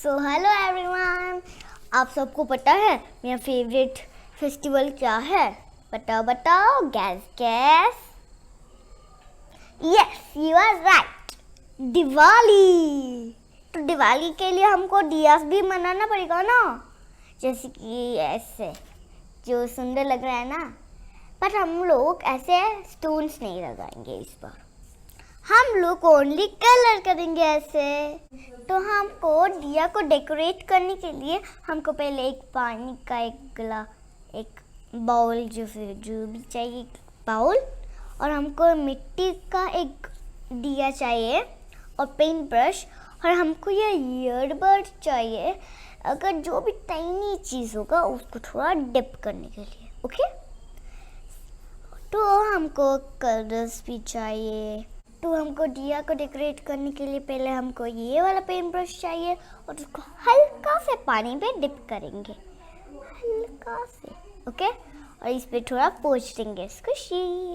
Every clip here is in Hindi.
सो हेलो एवरीवन, आप सबको पता है मेरा फेवरेट फेस्टिवल क्या है? बताओ बताओ, guess guess. Yes, you are right, Diwali. तो दिवाली के लिए हमको दिया भी मनाना पड़ेगा ना, जैसे कि ऐसे जो सुंदर लग रहा है ना। पर हम लोग ऐसे स्टोन्स नहीं लगाएंगे इस बार, हम लोग ओनली कलर करेंगे ऐसे। तो हमको दिया को डेकोरेट करने के लिए हमको पहले एक पानी का एक बाउल जो भी चाहिए, एक बाउल, और हमको मिट्टी का एक दिया चाहिए और पेंट ब्रश, और हमको ये ईयरबड चाहिए। अगर जो भी टाइनी चीज़ होगा उसको थोड़ा डिप करने के लिए, ओके। तो हमको कलर्स भी चाहिए। तो हमको दिया को डेकोरेट करने के लिए पहले हमको ये वाला पेंट ब्रश चाहिए और उसको हल्का से पानी में डिप करेंगे, हल्का से, ओके। और इस पे थोड़ा पोंछ देंगे स्क्विशी,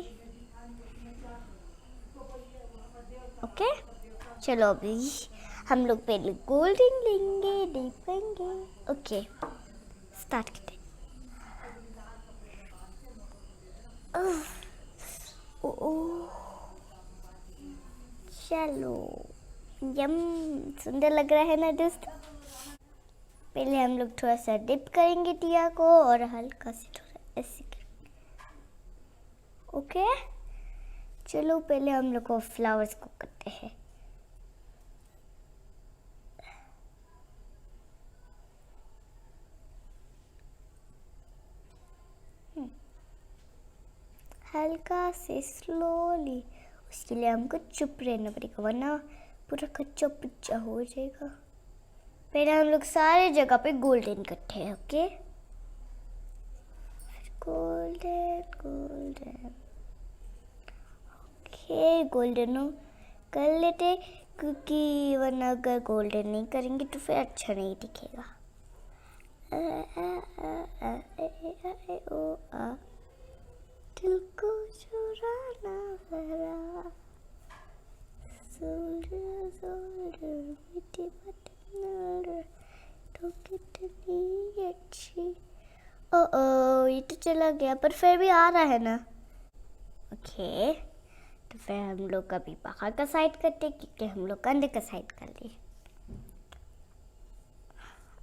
ओके। चलो अभी हम लोग पहले गोल्डन लेंगे, डिप करेंगे, ओके। स्टार्ट करते हैं। चलो, यम, सुंदर लग रहा है ना दोस्तों। पहले हम लोग थोड़ा सा डिप करेंगे दिया को और हल्का से थोड़ा ऐसे, ओके। चलो पहले हम लोग को फ्लावर्स को करते हैं। हल्का से स्लोली, उसके लिए हमको चुप रहना पड़ेगा वरना पूरा कच्चा पिच्चा हो जाएगा। पहले हम लोग सारे जगह पे गोल्डन करते हैं, okay. Golden golden, okay. Golden कर लेते क्योंकि वरना अगर गोल्डन नहीं करेंगे तो फिर अच्छा नहीं दिखेगा। दिल को चुराना जरा, सोल्डर सोल्डर मीठी बटन तो कितनी अच्छी। ओ ये तो चला गया, पर फिर भी आ रहा है ना, ओके। तो फिर हम लोग अभी बाहर का साइड करते क्योंकि हम लोग अंदर का साइड कर लिए।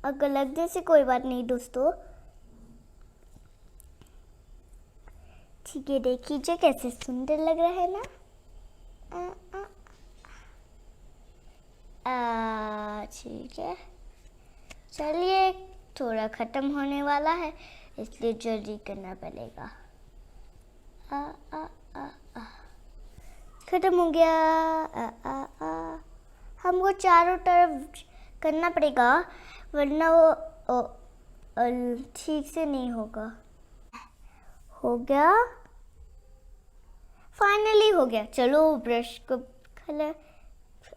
अगर लगने से कोई बात नहीं दोस्तों, ठीक है। देख लीजिए कैसे सुंदर लग रहा है ना। ठीक है, चलिए, थोड़ा ख़त्म होने वाला है इसलिए जल्दी करना पड़ेगा। ख़त्म हो गया। हमको चारों तरफ करना पड़ेगा वरना वो ठीक से नहीं होगा। हो गया, फाइनली हो गया। चलो ब्रश को कलर,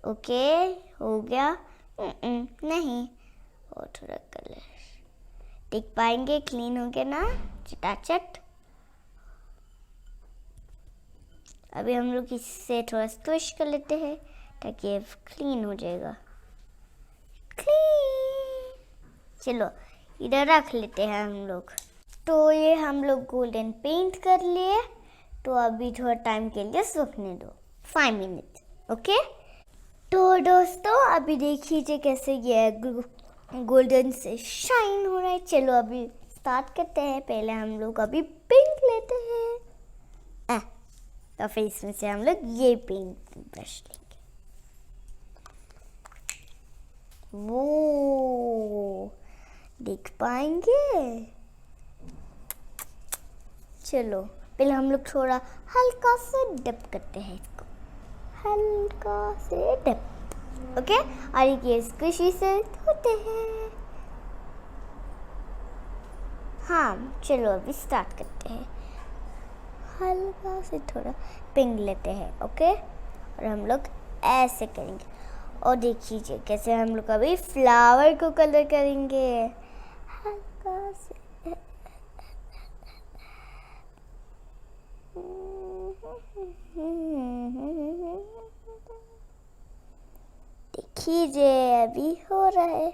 ओके हो गया। नहीं, और थोड़ा कलर देख पाएंगे, क्लीन हो गया ना, चटाचट। अभी हम लोग इससे थोड़ा स्क्विश कर लेते हैं ताकि ये क्लीन हो जाएगा, क्लीन। चलो इधर रख लेते हैं हम लोग। तो ये हम लोग गोल्डन पेंट कर लिए, तो अभी थोड़ा टाइम के लिए सूखने दो, 5 मिनट, ओके। तो दोस्तों अभी देख लीजिए कैसे ये गोल्डन से शाइन हो रहा है। चलो अभी स्टार्ट करते हैं। पहले हम लोग अभी पिंक लेते हैं, तो फिर इसमें से हम लोग ये पिंक ब्रश लेंगे। वो देख पाएंगे? चलो पहले हम लोग थोड़ा हल्का से डिप करते हैं इसको, हल्का से डिप, ओके। और ये स्क्विशी से धोते हैं। हाँ चलो अभी स्टार्ट करते हैं। हल्का से थोड़ा पिंक लेते हैं, ओके, और हम लोग ऐसे करेंगे। और देख लीजिए कैसे हम लोग अभी फ्लावर को कलर करेंगे, हल्का से। देखिए अभी हो रहा है,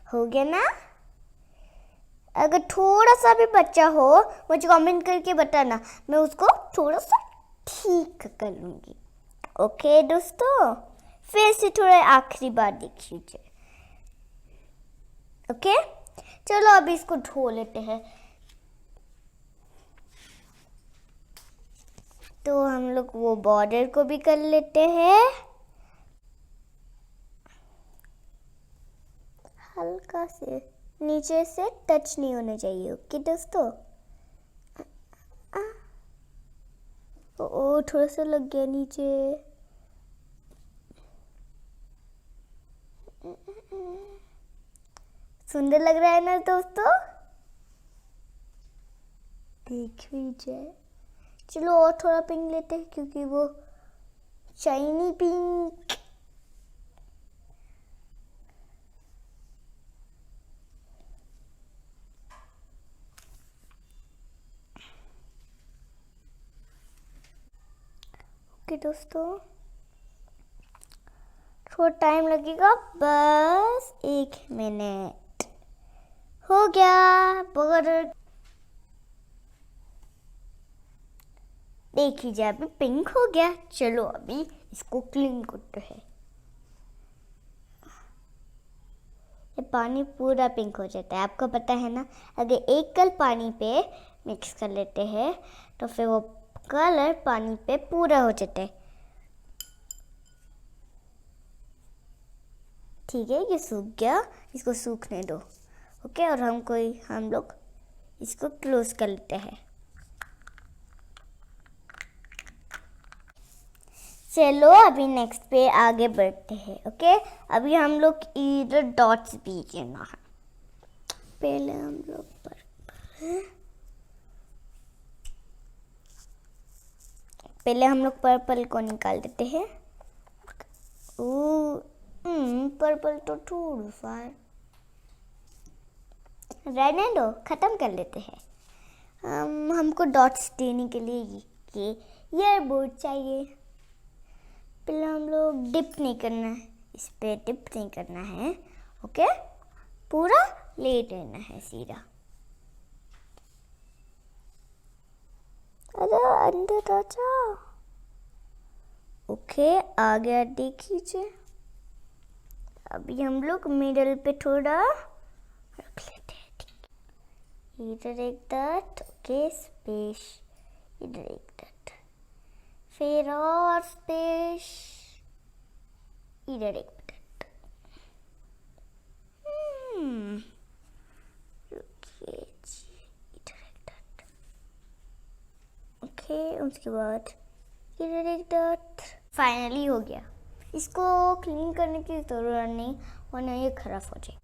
हो गया ना? अगर थोड़ा सा भी बच्चा हो मुझे कमेंट करके बताना, मैं उसको थोड़ा सा ठीक कर लूँगी। ओके दोस्तों, फिर से थोड़ा आखिरी बार देख लीजिए। ओके, चलो अभी इसको धो लेते हैं। तो हम लोग वो बॉर्डर को भी कर लेते हैं, हल्का से, नीचे से टच नहीं होना चाहिए। ओके दोस्तों। ओ थोड़ा सा लग गया नीचे। सुंदर लग रहा है ना दोस्तों? देख लीजिए। चलो और थोड़ा पिंक लेते हैं, क्योंकि वो शाइनी पिंक। ओके दोस्तों, थोड़ा टाइम लगेगा, बस 1 मिनट। हो गया बॉर्डर। देख लीजिए अभी पिंक हो गया। चलो अभी इसको क्लीन करते हैं। ये पानी पूरा पिंक हो जाता है, आपको पता है ना? अगर एक कल पानी पे मिक्स कर लेते हैं तो फिर वो कलर पानी पे पूरा हो जाता है। ठीक है, ये सूख गया, इसको सूखने दो। ओके, और हम लोग इसको क्लोज कर लेते हैं। चलो अभी नेक्स्ट पे आगे बढ़ते हैं। ओके, अभी हम लोग इधर डॉट्स भी करना है। पहले हम लोग पर्पल को निकाल देते हैं। पर्पल तो थोड़ा सा है, रहने दो, खत्म कर लेते हैं। हमको डॉट्स देने के लिए ये बोर्ड चाहिए। पहले हम लोग डिप नहीं करना है, इस पे डिप नहीं करना है। ओके, पूरा लेट रहना है सीधा। अरे अंदर आ जाओ। ओके, आ गया, देख लीजिए। अभी हम लोग मिडल पे थोड़ा रख लेते हैं। इधर एक डॉट, ओके, स्पेस, इधर एक डॉट, फिर और स्पेस, इधर एक डॉट। इधर एक डॉट। ओके, उसके बाद इधर एक डॉट। फाइनली हो गया। इसको क्लीन करने की जरूरत नहीं, वरना ये खराब हो जाए।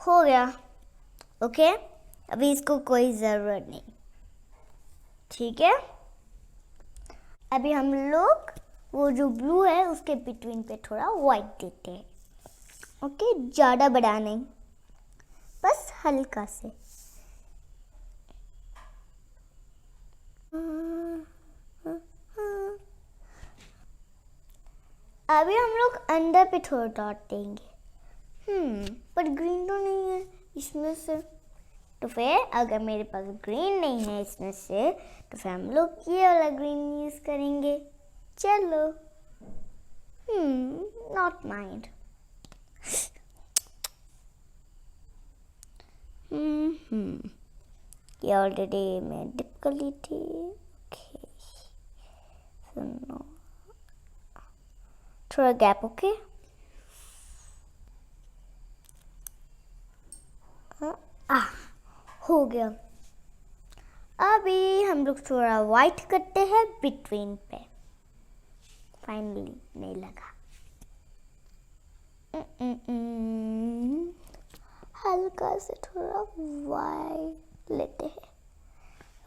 हो गया। ओके, अभी इसको कोई ज़रूरत नहीं। ठीक है, अभी हम लोग वो जो ब्लू है उसके बिटवीन पे थोड़ा वाइट देते हैं। ओके, ज़्यादा बड़ा नहीं, बस हल्का से। अभी हम लोग अंदर पे थोड़ा डॉट देंगे। पर ग्रीन तो नहीं है इसमें से, तो फिर अगर मेरे पास ग्रीन नहीं है इसमें से, तो फिर हम लोग ये वाला ग्रीन यूज करेंगे। चलो, नॉट माइंड। ये ऑलरेडी मैं डिप कर ली थी। ओके, सुनो, थोड़ा गैप। ओके, हो गया। अभी हम लोग थोड़ा वाइट करते हैं बिटवीन पे। फाइनली नहीं लगा। हल्का से थोड़ा वाइट लेते हैं।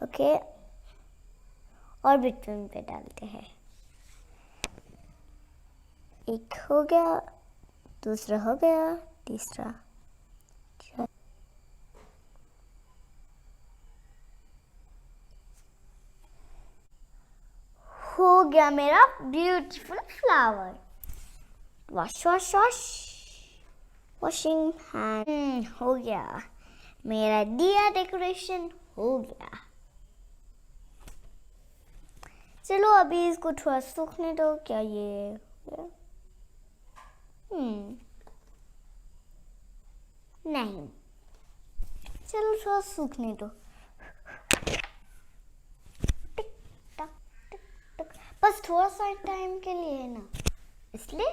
ओके, और बिटवीन पे डालते हैं। एक हो गया, दूसरा हो गया, तीसरा। हो गया मेरा beautiful flower. Wash wash wash, washing hand. हो गया मेरा दिया डेकोरेशन हो गया। चलो अभी इसको थोड़ा सूखने दो। क्या ये नहीं, चलो थोड़ा सूखने दो। टिक टक टिक टक, बस थोड़ा सा टाइम के लिए है ना, इसलिए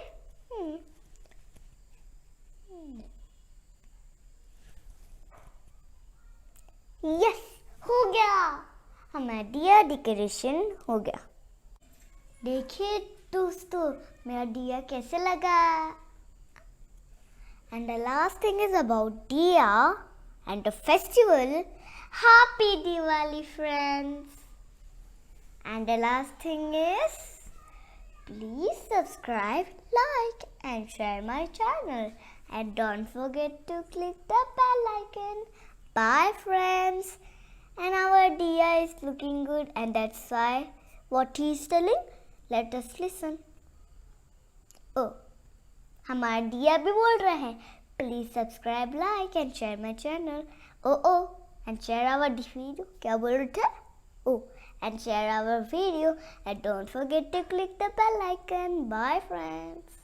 यस, हो गया हमारा दिया डेकोरेशन हो गया। देखिए दोस्तों मेरा दिया कैसे लगा। And the last thing is about Diya and the festival. Happy Diwali, friends! And the last thing is, please subscribe, like and share my channel. And don't forget to click the bell icon. Bye, friends! And our Diya is looking good, and that's why what he is telling, let us listen. Oh, हमारा दिया भी बोल रहे हैं, please subscribe, like and share my channel. Oh and share our video. क्या बोल रहे थे? Oh and share our video and don't forget to click the bell icon. Bye friends.